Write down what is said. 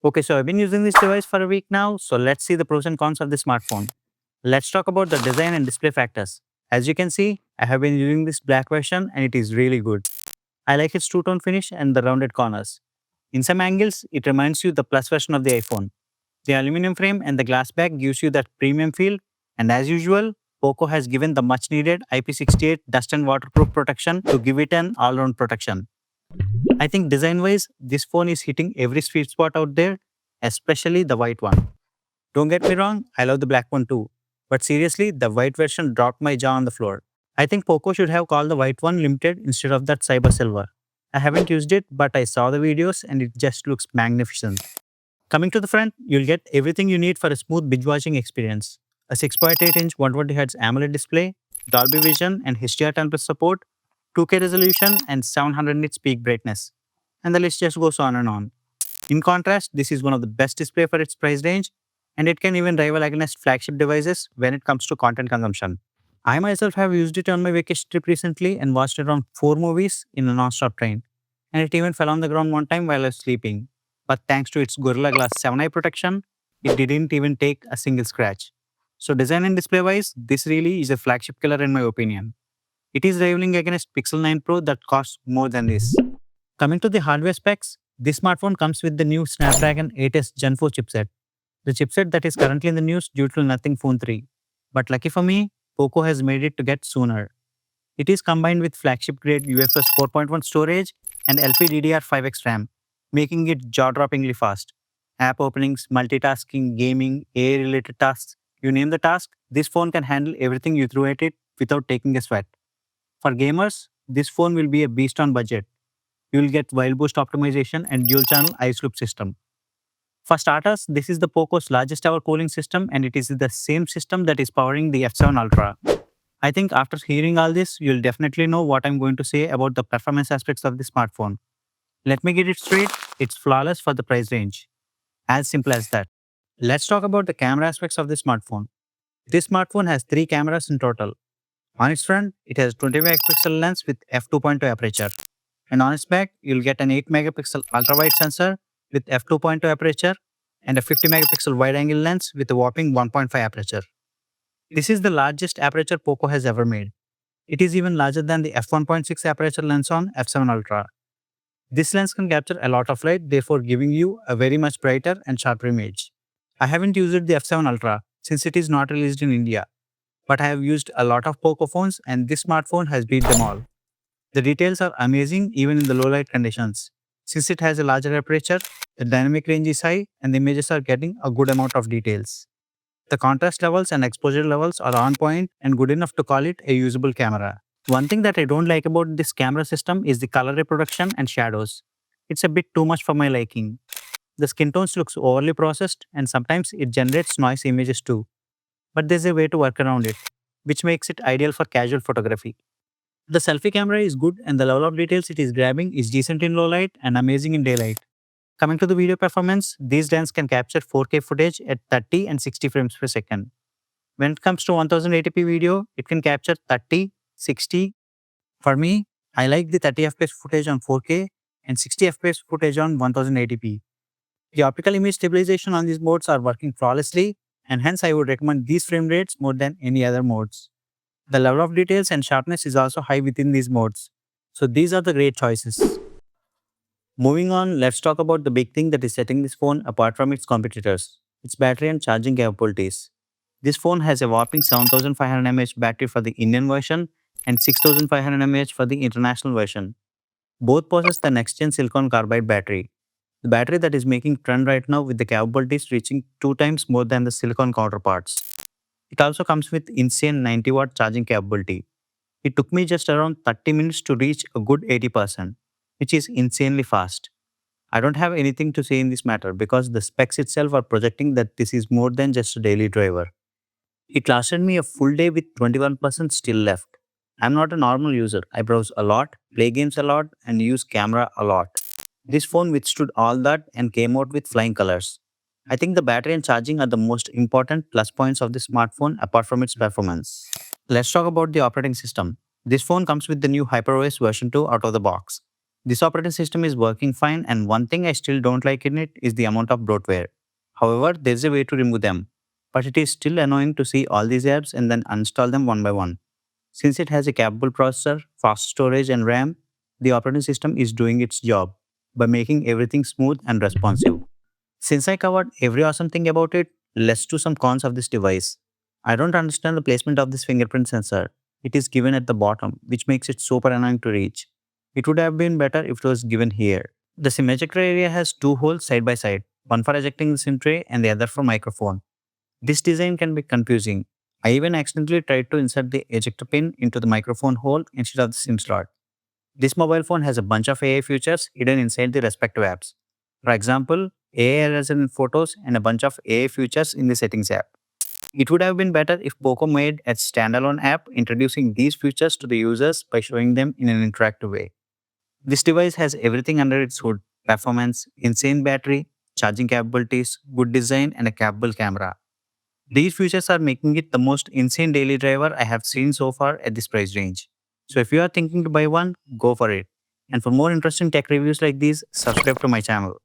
Okay, so I've been using this device for a week now, so let's see the pros and cons of the smartphone. Let's talk about the design and display factors. As you can see, I have been using this black version and it is really good. I like its two-tone finish and the rounded corners. In some angles, it reminds you the Plus version of the iPhone. The aluminum frame and the glass back gives you that premium feel, and as usual, POCO has given the much needed IP68 dust and waterproof protection to give it an all-round protection. I think design-wise, this phone is hitting every sweet spot out there, especially the white one. Don't get me wrong, I love the black one too. But seriously, the white version dropped my jaw on the floor. I think POCO should have called the white one limited instead of that cyber silver. I haven't used it, but I saw the videos and it just looks magnificent. Coming to the front, you'll get everything you need for a smooth binge-watching experience. A 6.8-inch 120Hz AMOLED display, Dolby Vision and HDR10 Plus support, 2K resolution and 700 nits peak brightness. And the list just goes on and on. In contrast, this is one of the best display for its price range, and it can even rival against flagship devices when it comes to content consumption. I myself have used it on my vacation trip recently and watched around 4 movies in a non-stop train. And it even fell on the ground one time while I was sleeping. But thanks to its Gorilla Glass 7 eye protection, it didn't even take a single scratch. So design and display wise, this really is a flagship killer in my opinion. It is rivaling against Pixel 9 Pro that costs more than this. Coming to the hardware specs, this smartphone comes with the new Snapdragon 8S Gen 4 chipset, the chipset that is currently in the news due to Nothing Phone 3. But lucky for me, POCO has made it to get sooner. It is combined with flagship grade UFS 4.1 storage and LPDDR5X RAM, making it jaw-droppingly fast. App openings, multitasking, gaming, AI-related tasks, you name the task, this phone can handle everything you throw at it without taking a sweat. For gamers, this phone will be a beast on budget. You will get Wild Boost optimization and dual-channel ice loop system. For starters, this is the POCO's largest ever cooling system and it is the same system that is powering the F7 Ultra. I think after hearing all this, you'll definitely know what I'm going to say about the performance aspects of the smartphone. Let me get it straight, it's flawless for the price range. As simple as that. Let's talk about the camera aspects of the smartphone. This smartphone has 3 cameras in total. On its front, it has 20 megapixel lens with f2.2 aperture. And on its back, you'll get an 8 megapixel ultra-wide sensor with f2.2 aperture and a 50 megapixel wide-angle lens with a whopping 1.5 aperture. This is the largest aperture POCO has ever made. It is even larger than the f1.6 aperture lens on F7 Ultra. This lens can capture a lot of light, therefore giving you a very much brighter and sharper image. I haven't used the F7 Ultra since it is not released in India, but I have used a lot of POCO phones and this smartphone has beat them all. The details are amazing even in the low light conditions. Since it has a larger aperture, the dynamic range is high and the images are getting a good amount of details. The contrast levels and exposure levels are on point and good enough to call it a usable camera. One thing that I don't like about this camera system is the color reproduction and shadows. It's a bit too much for my liking. The skin tones looks overly processed and sometimes it generates noise images too. But there's a way to work around it, which makes it ideal for casual photography. The selfie camera is good and the level of details it is grabbing is decent in low light and amazing in daylight. Coming to the video performance, these lens can capture 4K footage at 30 and 60 frames per second. When it comes to 1080p video, it can capture 30, 60. For me, I like the 30 fps footage on 4K and 60 fps footage on 1080p. The optical image stabilization on these modes are working flawlessly and hence I would recommend these frame rates more than any other modes. The level of details and sharpness is also high within these modes. So these are the great choices. Moving on, let's talk about the big thing that is setting this phone apart from its competitors, its battery and charging capabilities. This phone has a whopping 7500 mAh battery for the Indian version and 6500 mAh for the international version. Both possess the next-gen silicon carbide battery, the battery that is making trend right now with the capabilities reaching 2 times more than the silicon counterparts. It also comes with insane 90-watt charging capability. It took me just around 30 minutes to reach a good 80%, which is insanely fast. I don't have anything to say in this matter because the specs itself are projecting that this is more than just a daily driver. It lasted me a full day with 21% still left. I'm not a normal user. I browse a lot, play games a lot, and use camera a lot. This phone withstood all that and came out with flying colors. I think the battery and charging are the most important plus points of the smartphone apart from its performance. Let's talk about the operating system. This phone comes with the new HyperOS version 2 out of the box. This operating system is working fine, and one thing I still don't like in it is the amount of bloatware. However, there's a way to remove them, but it is still annoying to see all these apps and then uninstall them one by one. Since it has a capable processor, fast storage, and RAM, the operating system is doing its job by making everything smooth and responsive. Since I covered every awesome thing about it, let's do some cons of this device. I don't understand the placement of this fingerprint sensor. It is given at the bottom, which makes it super annoying to reach. It would have been better if it was given here. The SIM ejector area has two holes side by side, one for ejecting the SIM tray and the other for microphone. This design can be confusing. I even accidentally tried to insert the ejector pin into the microphone hole instead of the SIM slot. This mobile phone has a bunch of AI features hidden inside the respective apps. For example, AI eraser in photos and a bunch of AI features in the settings app. It would have been better if POCO made a standalone app introducing these features to the users by showing them in an interactive way. This device has everything under its hood: performance, insane battery, charging capabilities, good design, and a capable camera. These features are making it the most insane daily driver I have seen so far at this price range. So if you are thinking to buy one, go for it. And for more interesting tech reviews like these, subscribe to my channel.